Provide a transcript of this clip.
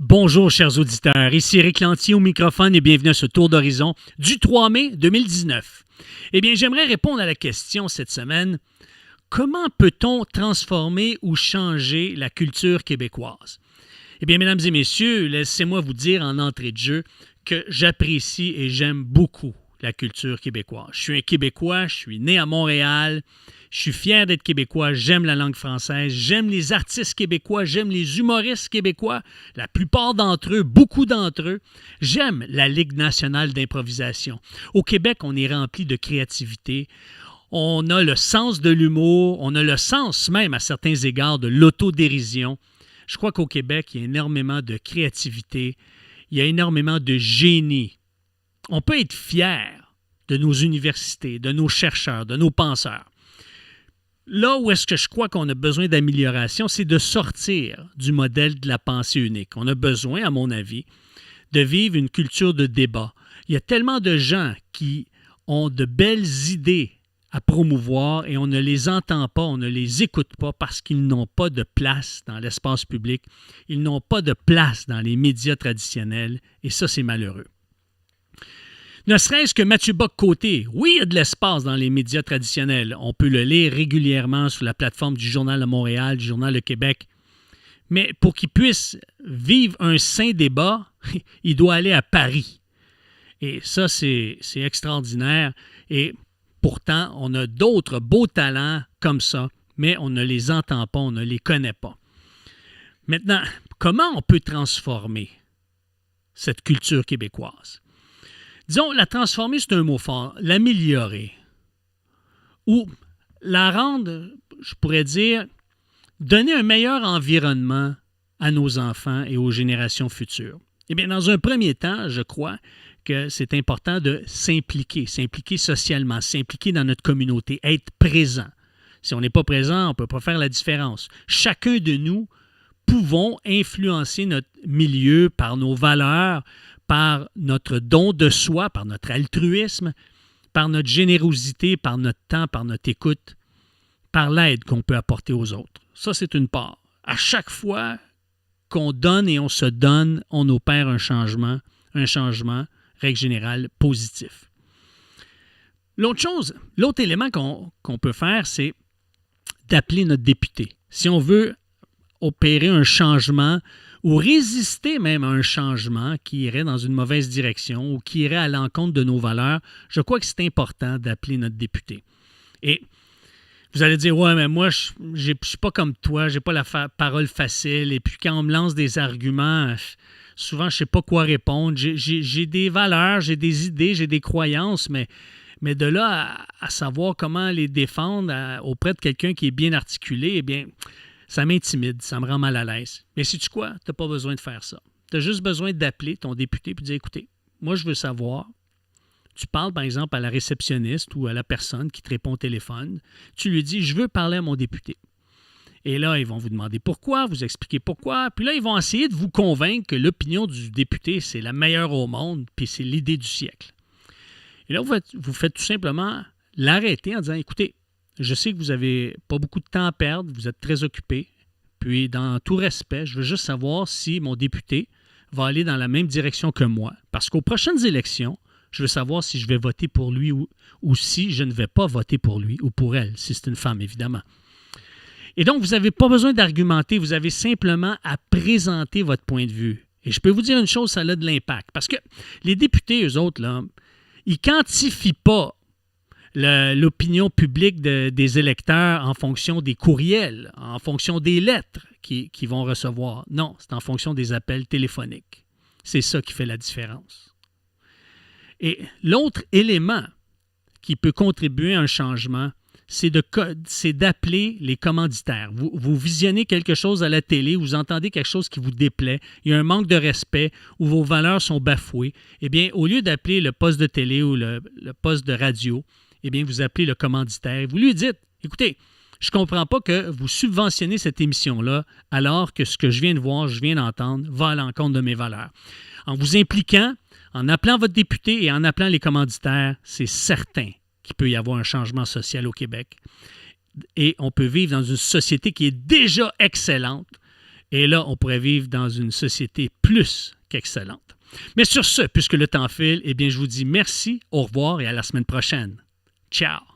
Bonjour chers auditeurs, ici Éric Lantier au microphone et bienvenue à ce tour d'horizon du 3 mai 2019. Eh bien, j'aimerais répondre à la question cette semaine, comment peut-on transformer ou changer la culture québécoise? Eh bien, mesdames et messieurs, laissez-moi vous dire en entrée de jeu que j'apprécie et j'aime beaucoup la culture québécoise. Je suis un Québécois, je suis né à Montréal, je suis fier d'être Québécois, j'aime la langue française, j'aime les artistes québécois, j'aime les humoristes québécois, la plupart d'entre eux, beaucoup d'entre eux. J'aime la Ligue nationale d'improvisation. Au Québec, on est rempli de créativité. On a le sens de l'humour, on a le sens même à certains égards de l'autodérision. Je crois qu'au Québec, il y a énormément de créativité, il y a énormément de génie. On peut être fier de nos universités, de nos chercheurs, de nos penseurs. Là où est-ce que je crois qu'on a besoin d'amélioration, c'est de sortir du modèle de la pensée unique. On a besoin, à mon avis, de vivre une culture de débat. Il y a tellement de gens qui ont de belles idées à promouvoir et on ne les entend pas, on ne les écoute pas parce qu'ils n'ont pas de place dans l'espace public, ils n'ont pas de place dans les médias traditionnels et ça, c'est malheureux. Ne serait-ce que Mathieu Bock-Côté, oui, il y a de l'espace dans les médias traditionnels. On peut le lire régulièrement sur la plateforme du Journal de Montréal, du Journal de Québec. Mais pour qu'il puisse vivre un sain débat, il doit aller à Paris. Et ça, c'est extraordinaire. Et pourtant, on a d'autres beaux talents comme ça, mais on ne les entend pas, on ne les connaît pas. Maintenant, comment on peut transformer cette culture québécoise? Disons, la transformer, c'est un mot fort. L'améliorer. Ou la rendre, je pourrais dire, donner un meilleur environnement à nos enfants et aux générations futures. Eh bien, dans un premier temps, je crois que c'est important de s'impliquer socialement, s'impliquer dans notre communauté, être présent. Si on n'est pas présent, on ne peut pas faire la différence. Chacun de nous pouvons influencer notre milieu par nos valeurs, par notre don de soi, par notre altruisme, par notre générosité, par notre temps, par notre écoute, par l'aide qu'on peut apporter aux autres. Ça, c'est une part. À chaque fois qu'on donne et on se donne, on opère un changement, règle générale, positif. L'autre élément qu'on peut faire, c'est d'appeler notre député. Si on veut opérer un changement ou résister même à un changement qui irait dans une mauvaise direction ou qui irait à l'encontre de nos valeurs, je crois que c'est important d'appeler notre député. Et vous allez dire, ouais, mais moi, je ne suis pas comme toi, je n'ai pas la parole facile. Et puis quand on me lance des arguments, souvent, je ne sais pas quoi répondre. J'ai des valeurs, j'ai des idées, j'ai des croyances, mais de là à savoir comment les défendre auprès de quelqu'un qui est bien articulé, eh bien, ça m'intimide, ça me rend mal à l'aise. Mais sais-tu quoi? Tu n'as pas besoin de faire ça. Tu as juste besoin d'appeler ton député et de dire, écoutez, moi, je veux savoir. Tu parles, par exemple, à la réceptionniste ou à la personne qui te répond au téléphone. Tu lui dis, je veux parler à mon député. Et là, ils vont vous demander pourquoi, vous expliquer pourquoi. Puis là, ils vont essayer de vous convaincre que l'opinion du député, c'est la meilleure au monde, puis c'est l'idée du siècle. Et là, vous faites tout simplement l'arrêter en disant, écoutez, je sais que vous n'avez pas beaucoup de temps à perdre, vous êtes très occupé. Puis, dans tout respect, je veux juste savoir si mon député va aller dans la même direction que moi. Parce qu'aux prochaines élections, je veux savoir si je vais voter pour lui ou si je ne vais pas voter pour lui ou pour elle, si c'est une femme, évidemment. Et donc, vous n'avez pas besoin d'argumenter, vous avez simplement à présenter votre point de vue. Et je peux vous dire une chose, ça a de l'impact. Parce que les députés, eux autres, là, ils ne quantifient pas l'opinion publique des électeurs en fonction des courriels, en fonction des lettres qu'ils vont recevoir. Non, c'est en fonction des appels téléphoniques. C'est ça qui fait la différence. Et l'autre élément qui peut contribuer à un changement, c'est d'appeler les commanditaires. Vous visionnez quelque chose à la télé, vous entendez quelque chose qui vous déplaît, il y a un manque de respect ou vos valeurs sont bafouées. Eh bien, au lieu d'appeler le poste de télé ou le poste de radio, eh bien, vous appelez le commanditaire. Vous lui dites, écoutez, je ne comprends pas que vous subventionnez cette émission-là alors que ce que je viens de voir, je viens d'entendre, va à l'encontre de mes valeurs. En vous impliquant, en appelant votre député et en appelant les commanditaires, c'est certain qu'il peut y avoir un changement social au Québec. Et on peut vivre dans une société qui est déjà excellente Et là, on pourrait vivre dans une société plus qu'excellente. Mais sur ce, puisque le temps file, eh bien, je vous dis merci, au revoir et à la semaine prochaine. Ciao!